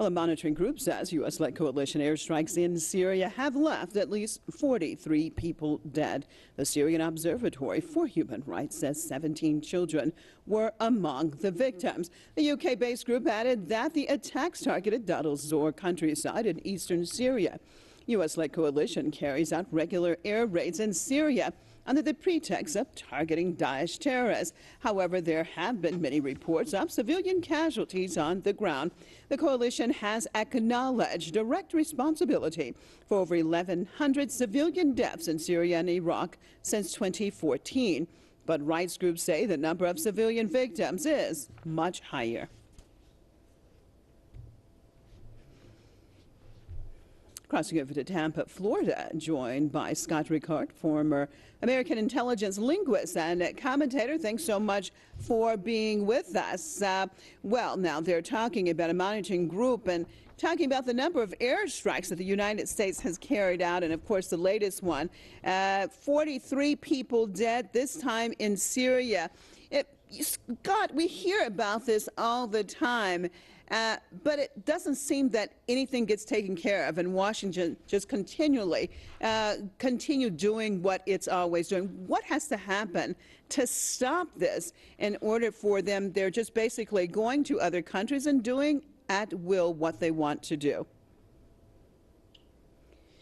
Well, a monitoring group says U.S.-led coalition airstrikes in Syria have left at least 43 people dead. The Syrian Observatory for Human Rights says 17 children were among the victims. The UK-based group added that the attacks targeted al-Zawr countryside in eastern Syria. U.S.-led coalition carries out regular air raids in Syria under the pretext of targeting Daesh terrorists. However, there have been many reports of civilian casualties on the ground. The coalition has acknowledged direct responsibility for over 1,100 civilian deaths in Syria and Iraq since 2014. But rights groups say the number of civilian victims is much higher. Crossing over to Tampa, Florida, joined by Scott Ricard, former American intelligence linguist and commentator. Thanks so much for being with us. Well, now they're talking about a monitoring group and talking about the number of airstrikes that the United States has carried out. And of course, the latest one, 43 people dead, this time in Syria. Scott, we hear about this all the time. But it doesn't seem that anything gets taken care of, and Washington just continue doing what it's always doing. What has to happen to stop this in order for them? They're just basically going to other countries and doing at will what they want to do.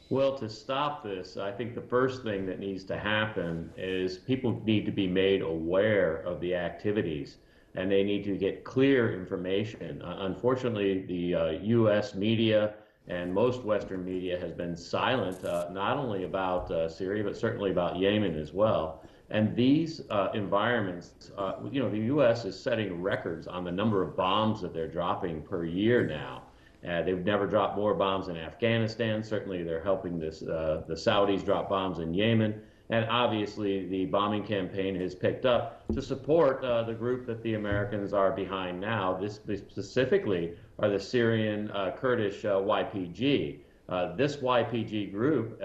Well, to stop this, I think the first thing that needs to happen is people need to be made aware of the activities, and they need to get clear information. Unfortunately, the U.S. media and most Western media has been silent, not only about Syria, but certainly about Yemen as well. And these environments, the U.S. is setting records on the number of bombs that they're dropping per year now. They've never dropped more bombs in Afghanistan. Certainly, they're helping the Saudis drop bombs in Yemen. And obviously, the bombing campaign has picked up to support the group that the Americans are behind now. This specifically are the Syrian Kurdish YPG. This YPG group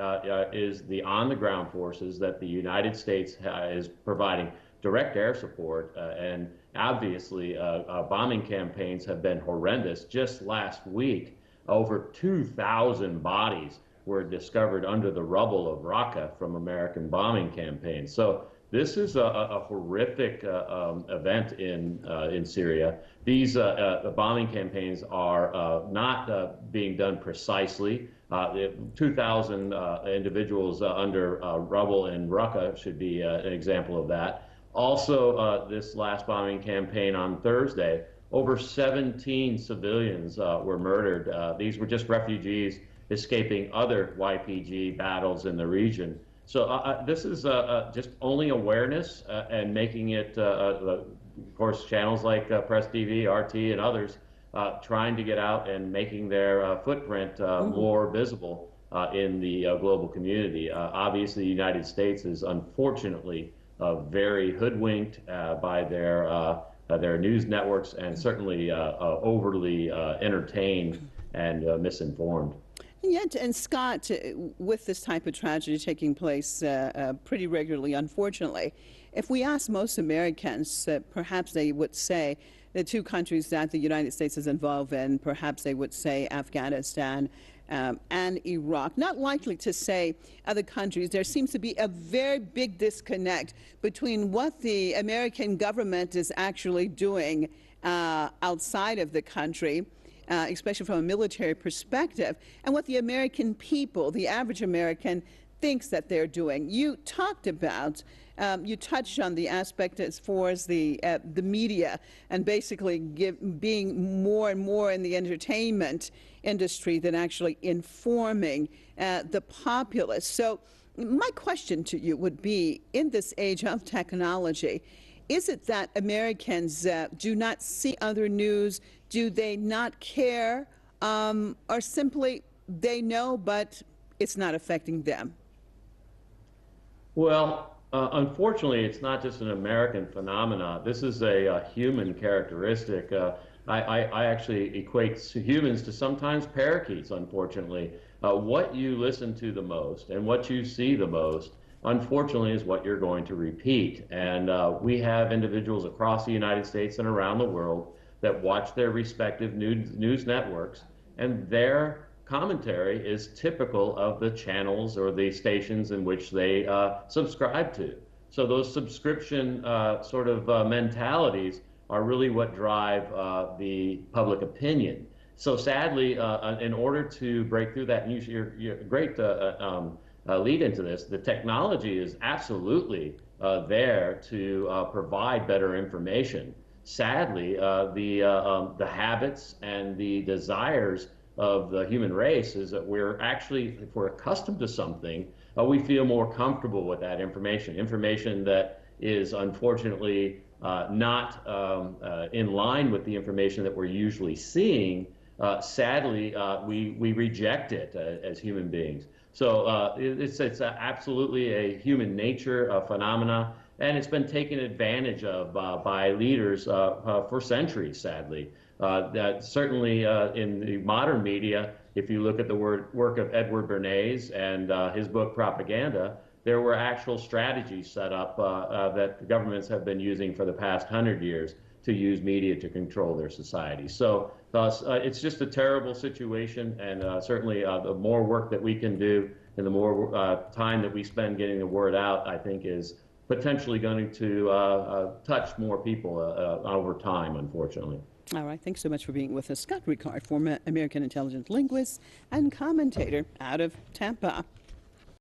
is the on-the-ground forces that the United States is providing direct air support, and obviously bombing campaigns have been horrendous. Just last week, over 2,000 bodies were discovered under the rubble of Raqqa from American bombing campaigns. So this is a horrific event in Syria. These bombing campaigns are not being done precisely. 2,000 individuals under rubble in Raqqa should be an example of that. Also, this last bombing campaign on Thursday, over 17 civilians were murdered. These were just refugees escaping other YPG battles in the region. So this is just only awareness and making it, of course, channels like Press TV, RT, and others trying to get out and making their footprint more visible in the global community. Obviously, the United States is unfortunately very hoodwinked by their news networks, and certainly overly entertained and misinformed. Yet, and Scott, with this type of tragedy taking place pretty regularly, unfortunately, if we ask most Americans, perhaps they would say the two countries that the United States is involved in, perhaps they would say Afghanistan and Iraq. Not likely to say other countries. There seems to be a very big disconnect between what the American government is actually doing outside of the country, especially from a military perspective, and what the American people, the average American, thinks that they're doing. You talked about, you touched on the aspect as far as the media and basically being more and more in the entertainment industry than actually informing the populace. So my question to you would be, in this age of technology, is it that Americans do not see other news? Do they not care? Or simply they know, but it's not affecting them? Well, unfortunately, it's not just an American phenomenon. This is a human characteristic. I actually equate humans to sometimes parakeets, unfortunately. What you listen to the most and what you see the most, unfortunately, is what you're going to repeat. And we have individuals across the United States and around the world that watch their respective news networks and their commentary is typical of the channels or the stations in which they subscribe to. So those subscription mentalities are really what drive the public opinion. So sadly, in order to break through that, and you're great lead into this, the technology is absolutely there to provide better information. Sadly, the habits and the desires of the human race is that we're actually, if we're accustomed to something, we feel more comfortable with that information. Information that is unfortunately not in line with the information that we're usually seeing. Sadly, we reject it as human beings. So it's absolutely a human nature phenomena, and it's been taken advantage of by leaders for centuries, sadly. That certainly in the modern media, if you look at the work of Edward Bernays and his book Propaganda, there were actual strategies set up that governments have been using for the past 100 years to use media to control their society. So it's just a terrible situation, and certainly the more work that we can do and the more time that we spend getting the word out, I think is potentially going to touch more people over time, unfortunately. All right, thanks so much for being with us. Scott Ricard, former American intelligence linguist and commentator out of Tampa.